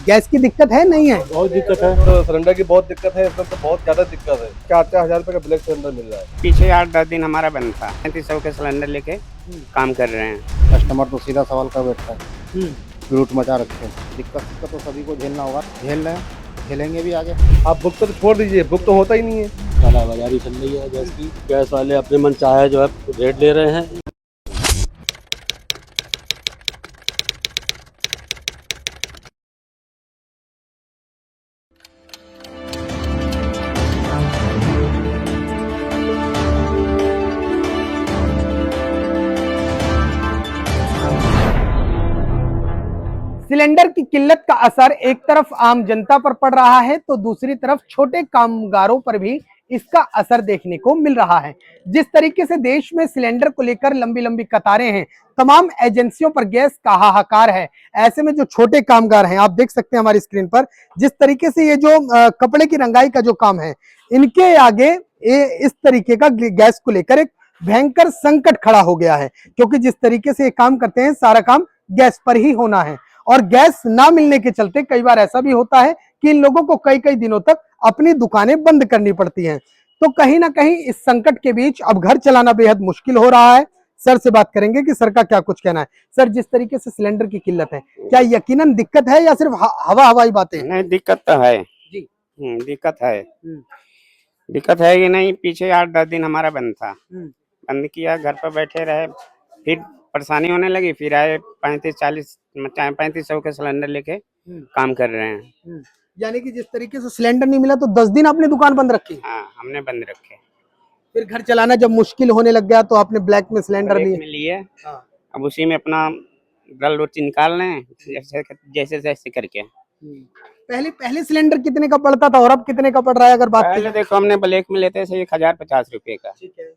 Gas की दिक्कत है नहीं है? बहुत दिक्कत है। तो सिलेंडर की बहुत दिक्कत है, इसमें तो बहुत ज्यादा दिक्कत है। 4-4 हजार रुपए का ब्लैक सिलेंडर मिल रहा है। पीछे 8-10 दिन हमारा बंद था। 3500 के सिलेंडर लेके काम कर रहे हैं। कस्टमर तो सीधा सवाल कर बैठता है, लूट मचा रखे हैं। दिक्कत तो सभी को झेलना होगा, झेल रहे हैं, झेलेंगे भी आगे। आप बुक तो छोड़ दीजिए, बुक तो होता ही नहीं है। कालाबाजारी चल रही है गैस की। गैस वाले अपने मन चाहे जो है रेट ले रहे हैं। सिलेंडर की किल्लत का असर एक तरफ आम जनता पर पड़ रहा है तो दूसरी तरफ छोटे कामगारों पर भी इसका असर देखने को मिल रहा है। जिस तरीके से देश में सिलेंडर को लेकर लंबी लंबी कतारें हैं, तमाम एजेंसियों पर गैस का हाहाकार है, ऐसे में जो छोटे कामगार हैं, आप देख सकते हैं हमारी स्क्रीन पर जिस तरीके से ये जो कपड़े की रंगाई का जो काम है, इनके आगे इस तरीके का गैस को लेकर एक भयंकर संकट खड़ा हो गया है। क्योंकि जिस तरीके से ये काम करते हैं, सारा काम गैस पर ही होना है और गैस ना मिलने के चलते कई बार ऐसा भी होता है कि इन लोगों को कई कई दिनों तक अपनी दुकानें बंद करनी पड़ती हैं। तो कहीं ना कहीं इस संकट के बीच अब घर चलाना बेहद मुश्किल हो रहा है। सर से बात करेंगे कि सर का क्या कुछ कहना है। सर, जिस तरीके से सिलेंडर की किल्लत है, क्या यकीनन दिक्कत है या सिर्फ हवा हवाई बातें? नहीं, दिक्कत तो है जी। दिक्कत है। दिक्कत है कि नहीं, पीछे 8-10 दिन हमारा बंद था। बंद किया, घर पर बैठे रहे, फिर परेशानी होने लगी, फिर आए 3500 के सिलेंडर लेके काम कर रहे हैं। यानी कि जिस तरीके से सिलेंडर नहीं मिला तो 10 दिन आपने दुकान बंद रखी? हाँ, हमने बंद रखे। फिर घर चलाना जब मुश्किल होने लग गया तो आपने ब्लैक में सिलेंडर लिए। अब उसी में अपना रल रोटी निकाल रहे हैं, जैसे जैसे करके। पहले पहले सिलेंडर कितने का पड़ता था और अब कितने का पड़ रहा है अगर बात पहले देखो, हमने ब्लैक में लेते थे 1050 रुपए का। ठीक है।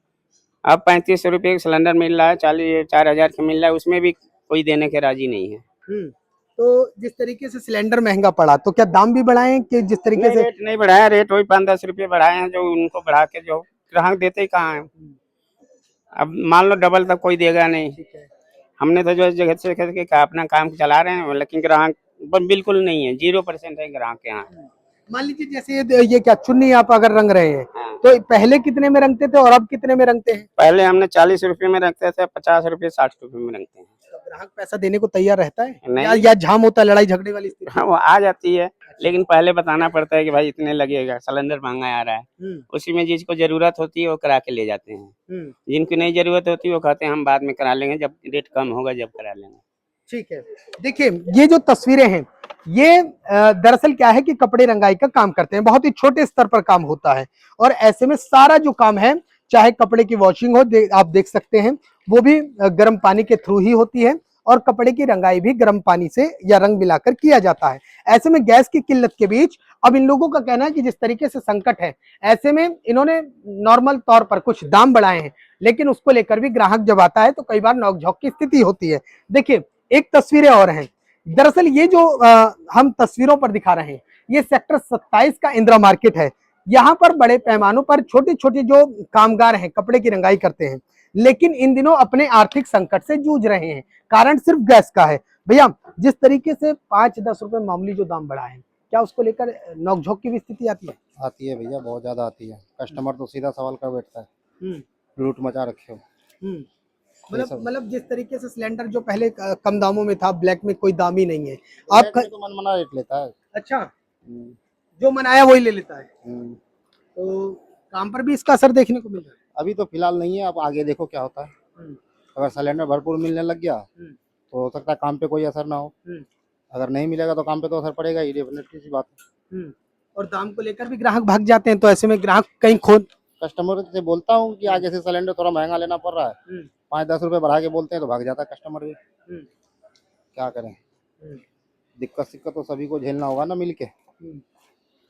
अब 3500 रुपए का सिलेंडर मिल रहा है, 4,000 का मिल रहा है, उसमें भी कोई देने के राजी नहीं है। तो जिस तरीके से सिलेंडर महंगा पड़ा तो क्या दाम भी बढ़ाए कि जिस तरीके से? रेट नहीं बढ़ाया, रेट वही 5-10 रुपए बढ़ाए हैं, जो उनको बढ़ा के जो ग्राहक देते ही कहाँ है। अब मान लो डबल तक कोई देगा नहीं। हमने तो जो जगह से करके अपना काम चला रहे हैं, लेकिन ग्राहक बिल्कुल नहीं है, 0% है ग्राहक के यहाँ। मान लीजिए जैसे ये क्या चुन्नी आप अगर रंग रहे हैं, हाँ। तो पहले कितने में रंगते थे और अब कितने में रंगते हैं? पहले हमने 40 रुपए में रखते थे, 50 रुपए 60 रुपए में रखते हैं। ग्राहक पैसा देने को तैयार रहता है नहीं। या झाम होता है, लड़ाई झगड़े वाली स्थिति? हाँ, वो आ जाती है, लेकिन पहले बताना पड़ता है कि भाई इतने लगेगा, सिलेंडर महंगा आ रहा है। उसी में जिसको जरूरत होती है वो करा के ले जाते हैं। जिनको नहीं जरूरत होती वो कहते हैं हम बाद में करा लेंगे, जब रेट कम होगा जब करा लेंगे। ठीक है। देखिए, ये जो तस्वीरें हैं, ये दरअसल क्या है कि कपड़े रंगाई का काम करते हैं, बहुत ही छोटे स्तर पर काम होता है और ऐसे में सारा जो काम है, चाहे कपड़े की वॉशिंग हो, आप देख सकते हैं, वो भी गर्म पानी के थ्रू ही होती है और कपड़े की रंगाई भी गर्म पानी से या रंग मिलाकर किया जाता है। ऐसे में गैस की किल्लत के बीच अब इन लोगों का कहना है कि जिस तरीके से संकट है, ऐसे में इन्होंने नॉर्मल तौर पर कुछ दाम बढ़ाए हैं, लेकिन उसको लेकर भी ग्राहक जब आता है तो कई बार नोकझोंक की स्थिति होती है। देखिए, एक तस्वीरें और हैं। दरअसल ये जो हम तस्वीरों पर दिखा रहे हैं, ये सेक्टर 27 का इंदिरा मार्केट है। यहाँ पर बड़े पैमानों पर छोटे छोटे जो कामगार हैं, कपड़े की रंगाई करते हैं, लेकिन इन दिनों अपने आर्थिक संकट से जूझ रहे हैं। कारण सिर्फ गैस का है। भैया, जिस तरीके से 5-10 रुपए मामूली जो दाम बढ़ा है, क्या उसको लेकर नोकझोंक की भी स्थिति आती है? आती है भैया, बहुत ज्यादा आती है। कस्टमर तो सीधा सवाल कर बैठता है, लूट मचा रखे हो। मतलब जिस तरीके से सिलेंडर जो पहले कम दामों में था, ब्लैक में कोई दाम ही नहीं है, आप तो मनमाना रेट लेता है। अच्छा, जो मनाया वही ले लेता है। तो काम पर भी इसका असर देखने को मिल रहा है? अभी तो फिलहाल नहीं है, अब आगे देखो क्या होता है। अगर सिलेंडर भरपूर मिलने लग गया तो हो सकता है काम पे कोई असर ना हो। अगर नहीं मिलेगा तो काम पे तो असर पड़ेगा ही, डेफिनेटली सी बात है। और दाम को लेकर भी ग्राहक भाग जाते हैं, तो ऐसे में ग्राहक कहीं खोद कस्टमर से बोलता हूँ कि आगे से सिलेंडर थोड़ा महंगा लेना पड़ रहा है, 5-10 रुपए बढ़ा के बोलते हैं तो भाग जाता है कस्टमर भी। क्या करें, दिक्कत तो सभी को झेलना होगा ना, मिल के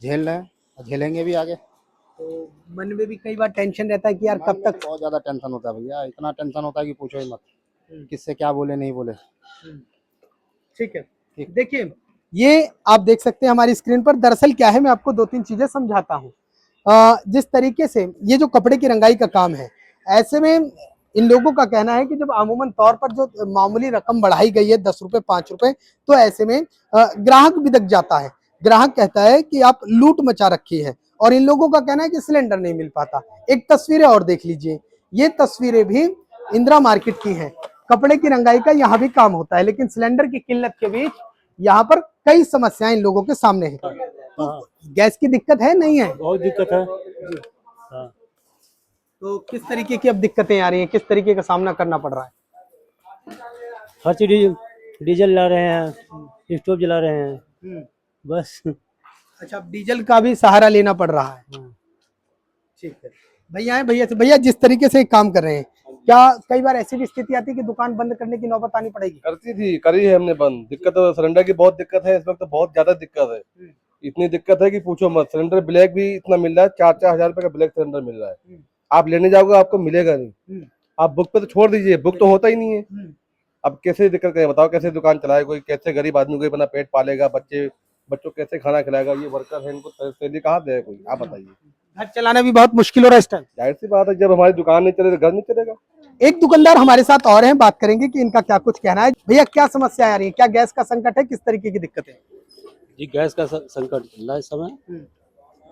झेल रहे हैं और झेलेंगे भी आगे। तो मन में भी कई बार टेंशन रहता है कि यार कब तक? बहुत ज्यादा टेंशन होता है भैया, इतना टेंशन होता है कि पूछो ही मत, किससे क्या बोले नहीं बोले। ठीक है। देखिए, ये आप देख सकते हैं हमारी स्क्रीन पर। दरअसल क्या है, मैं आपको 2-3 चीजें समझाता हूँ। जिस तरीके से ये जो कपड़े की रंगाई का काम है, ऐसे में इन लोगों का कहना है कि जब अमूमन तौर पर जो मामूली रकम बढ़ाई गई है 10 रुपए 5 रुपए, तो ऐसे में ग्राहक बिदक जाता है। ग्राहक कहता है कि आप लूट मचा रखी है, और इन लोगों का कहना है कि सिलेंडर नहीं मिल पाता। एक तस्वीरें और देख लीजिए, ये तस्वीरें भी इंदिरा मार्केट की हैं। कपड़े की रंगाई का यहाँ भी काम होता है, लेकिन सिलेंडर की किल्लत के बीच यहाँ पर कई समस्याएं इन लोगों के सामने है। तो गैस की दिक्कत है नहीं है? बहुत दिक्कत है। हाँ। तो किस तरीके की अब दिक्कतें आ रही हैं, किस तरीके का सामना करना पड़ रहा है? हर चीज डीजल ला रहे हैं, स्टोव जला रहे हैं, बस। अच्छा, अब डीजल का भी सहारा लेना पड़ रहा है। ठीक है, भैया है, भैया से भैया जिस तरीके से काम कर रहे हैं, क्या कई बार ऐसी भी स्थिति आती है कि दुकान बंद करने की नौबत आनी पड़ेगी? करती थी, करी है हमने बंद। दिक्कत तो सिलेंडर की बहुत दिक्कत है इस वक्त, तो बहुत ज्यादा दिक्कत है। इतनी दिक्कत है कि पूछो मत। सिलेंडर ब्लैक भी इतना मिल रहा है, 4-4 हजार रुपए का ब्लैक सिलेंडर मिल रहा है। आप लेने जाओगे आपको मिलेगा नहीं। आप बुक पे तो छोड़ दीजिए, बुक तो होता ही नहीं है। अब कैसे दिक्कत करें बताओ, कैसे दुकान चलाए कोई? कैसे गरीब आदमी कोई अपना पेट पालेगा? बच्चों कैसे खाना खिलाएगा? ये वर्कर है, इनको सैलरी कहाँ दे कोई? आप बताइए। घर चलाना भी बहुत मुश्किल हो रहा है इस टाइम। जाहिर सी बात है, जब हमारी दुकान नहीं चलेगी तो घर नहीं चलेगा। एक दुकानदार हमारे साथ और हैं, बात करेंगे कि इनका क्या कुछ कहना है। भैया क्या समस्या आ रही है, क्या गैस का संकट है, किस तरीके की दिक्कत है? जी गैस का संकट चल रहा है इस समय।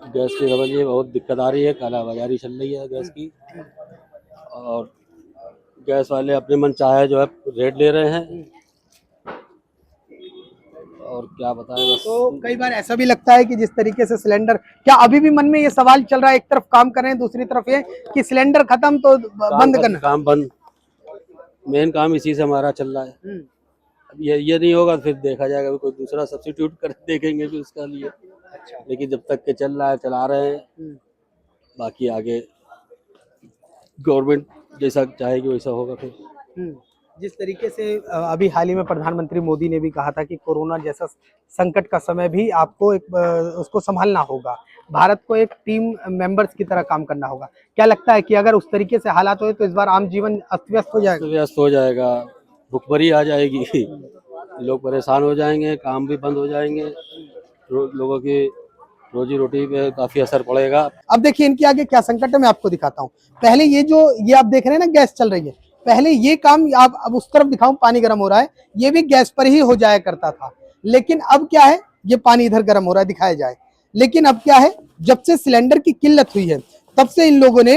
गैस की वजह से बहुत दिक्कत आ रही है, कालाबाजारी चल रही है गैस की, और गैस वाले अपने मन चाहे जो है रेट ले रहे हैं, और क्या बताएं बस। तो कई बार ऐसा भी लगता है कि जिस तरीके से सिलेंडर, क्या अभी भी मन में ये सवाल चल रहा है, एक तरफ काम कर रहे हैं, दूसरी तरफ ये कि सिलेंडर खत्म तो बंद करना? काम बंद, मेन काम इसी से हमारा चल रहा है। अब ये नहीं होगा तो फिर देखा जाएगा, कोई दूसरा सब्स्टिट्यूट कर देखेंगे फिर उसका लिए। लेकिन जब तक के चल रहा है चला रहे हैं, बाकी आगे गवर्नमेंट जैसा चाहेगी वैसा होगा फिर। जिस तरीके से अभी हाल ही में प्रधानमंत्री मोदी ने भी कहा था कि कोरोना जैसा संकट का समय भी आपको एक उसको संभालना होगा, भारत को एक टीम मेंबर्स की तरह काम करना होगा। क्या लगता है कि अगर उस तरीके से हालात हुए तो इस बार आम जीवन अस्त व्यस्त हो जाएगा? व्यस्त हो जाएगा, भुखमरी आ जाएगी, लोग परेशान हो जाएंगे, काम भी बंद हो जाएंगे, लोगों की रोजी रोटी पे काफी असर पड़ेगा। अब देखिए इनके आगे क्या संकट है, मैं आपको दिखाता हूँ। पहले ये आप देख रहे हैं ना, गैस चल रही है, पहले ये काम आप अब उस तरफ दिखाऊं, पानी गर्म हो रहा है, ये भी गैस पर ही हो जाया करता था। लेकिन अब क्या है, ये पानी इधर गर्म हो रहा है, दिखाया जाए। लेकिन अब क्या है, जब से सिलेंडर की किल्लत हुई है तब से इन लोगों ने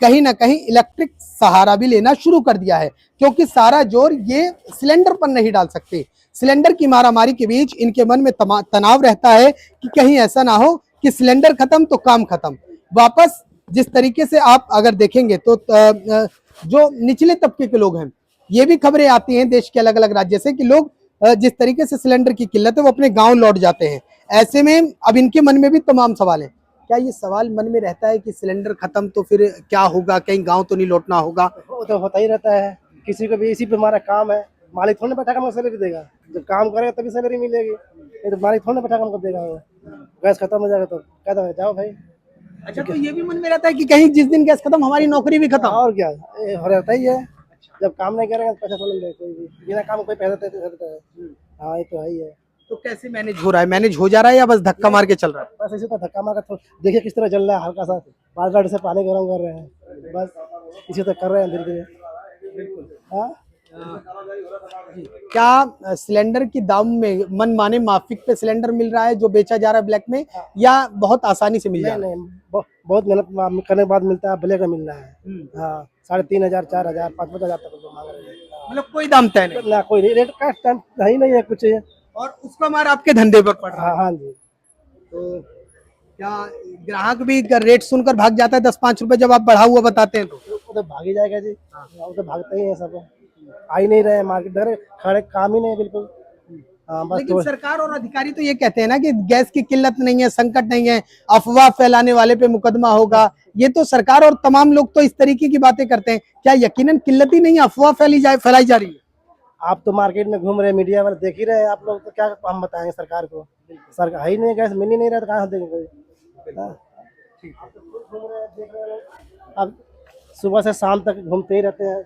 कहीं ना कहीं इलेक्ट्रिक सहारा भी लेना शुरू कर दिया है, क्योंकि सारा जोर ये सिलेंडर पर नहीं डाल सकते। सिलेंडर की मारामारी के बीच इनके मन में तनाव रहता है कि कहीं ऐसा ना हो कि सिलेंडर खत्म तो काम खत्म। वापस जिस तरीके से आप अगर देखेंगे तो जो निचले तबके के लोग हैं, ये भी खबरें आती हैं देश के अलग अलग राज्य से कि लोग जिस तरीके से सिलेंडर की किल्लत है वो अपने गांव लौट जाते हैं। ऐसे में अब इनके मन में भी तमाम सवाल हैं। क्या ये सवाल मन में रहता है कि सिलेंडर खत्म तो फिर क्या होगा, कहीं गांव तो नहीं लौटना होगा? वो तो होता ही रहता है, किसी को भी इसी पे हमारा काम है। मालिक थोड़ा बैठा कर सैलरी देगा, जब काम करेगा तभी सैलरी मिलेगी, नहीं तो मालिक थोड़ा बैठा कर देगा। वो गैस खत्म हो जाएगा तो कहता है जाओ भाई। अच्छा, तो ये भी मन में रहता है कि कहीं जिस दिन गैस खत्म हमारी नौकरी भी खत्म? और क्या, ये हो रहता ही है। जब काम नहीं करेगा तो पैसा थोड़ा मिलेगा, कोई भी बिना काम कोई पैसा देता है। हाँ ये तो है ही है। तो कैसे मैनेज हो रहा है, मैनेज हो जा रहा है या बस धक्का मार के चल रहा है? बस ऐसे तो धक्का मार कर देखिए किस तरह चल रहा है, हल्का सा 5 मिनट से पानी गर्म कर रहे हैं, बस इसी तरह कर रहे हैं धीरे धीरे। हाँ क्या सिलेंडर की दाम में मन माने माफिक पे सिलेंडर मिल रहा है जो बेचा जा रहा है ब्लैक में, या बहुत आसानी से मिल जा रहा है? नहीं, बहुत मेहनत करने के बाद मिलता है, ब्लैक में मिल रहा है। हाँ 3,500, 4,000, 5,000 तक लोग मांग रहे हैं। मतलब कोई दाम तय नहीं ना कोई रेट का टाइम ही नहीं है कुछ। और उसका मार आपके धंधे पर पड़ रहा है। हाँ जी। तो क्या ग्राहक भी रेट सुनकर भाग जाता है 10-5 रुपए जब आप बढ़ा हुआ बताते हैं तो? वो तो भाग ही जाएगा जी, वो तो भागते ही है सब, आ ही नहीं रहे मार्केट, धरे खड़े काम ही नहीं है बिल्कुल। हाँ बस। लेकिन सरकार और अधिकारी तो ये कहते हैं ना कि गैस की किल्लत नहीं है, संकट नहीं है, अफवाह फैलाने वाले पे मुकदमा होगा। ये तो सरकार और तमाम लोग तो इस तरीके की बातें करते हैं, क्या यकीनन किल्लत ही नहीं है, अफवाह फैलाई जा रही है? आप तो मार्केट में घूम रहे, मीडिया वाले देख ही रहे हैं आप लोग, तो क्या हम बताएंगे सरकार को? सरकार ही नहीं, गैस मिल ही नहीं रहा तो कहाँ देंगे कोई? अब सुबह से शाम तक घूमते ही रहते हैं,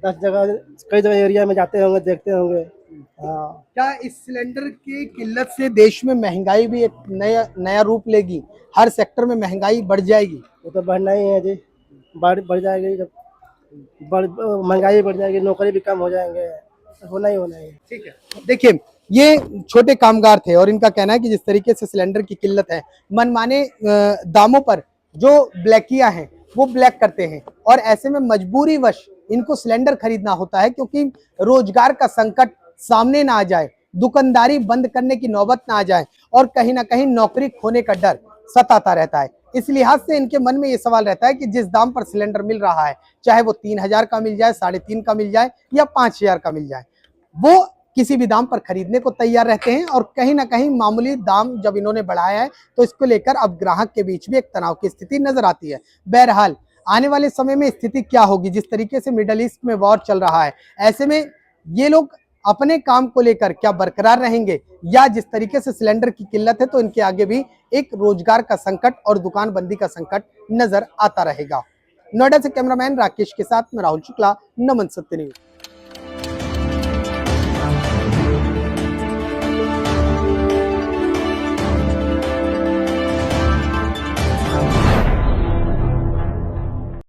10 जगह कई जगह एरिया में जाते होंगे, देखते होंगे। हाँ क्या इस सिलेंडर की किल्लत से देश में महंगाई भी एक नया रूप लेगी, हर सेक्टर में महंगाई बढ़ जाएगी? वो तो बढ़ना ही है जी, बढ़ जाएगी। जब महंगाई बढ़ जाएगी, नौकरी भी कम हो जाएंगे, होना ही होना है। ठीक है। देखिए, ये छोटे कामगार थे और इनका कहना है कि जिस तरीके से सिलेंडर की किल्लत है, मनमाने दामों पर जो ब्लैकिया हैं वो ब्लैक करते हैं और ऐसे में मजबूरी वश इनको सिलेंडर खरीदना होता है, क्योंकि रोजगार का संकट सामने ना आ जाए, दुकानदारी बंद करने की नौबत ना आ जाए और कहीं ना कहीं नौकरी खोने का डर सताता रहता है। इस लिहाज से इनके मन में ये सवाल रहता है कि जिस दाम पर सिलेंडर मिल रहा है, चाहे वो 3,000 का मिल जाए, 3,500 का मिल जाए या 5,000 का मिल जाए, वो किसी भी दाम पर खरीदने को तैयार रहते हैं। और कहीं ना कहीं मामूली दाम जब इन्होंने बढ़ाया है तो इसको लेकर अब ग्राहक के बीच भी एक तनाव की स्थिति नजर आती है। बहरहाल आने वाले समय में स्थिति क्या होगी, जिस तरीके से मिडिल ईस्ट में वॉर चल रहा है, ऐसे में ये लोग अपने काम को लेकर क्या बरकरार रहेंगे या जिस तरीके से सिलेंडर की किल्लत है तो इनके आगे भी एक रोजगार का संकट और दुकान बंदी का संकट नजर आता रहेगा। नोएडा से कैमरामैन राकेश के साथ मैं राहुल शुक्ला, नमन सत्य न्यूज।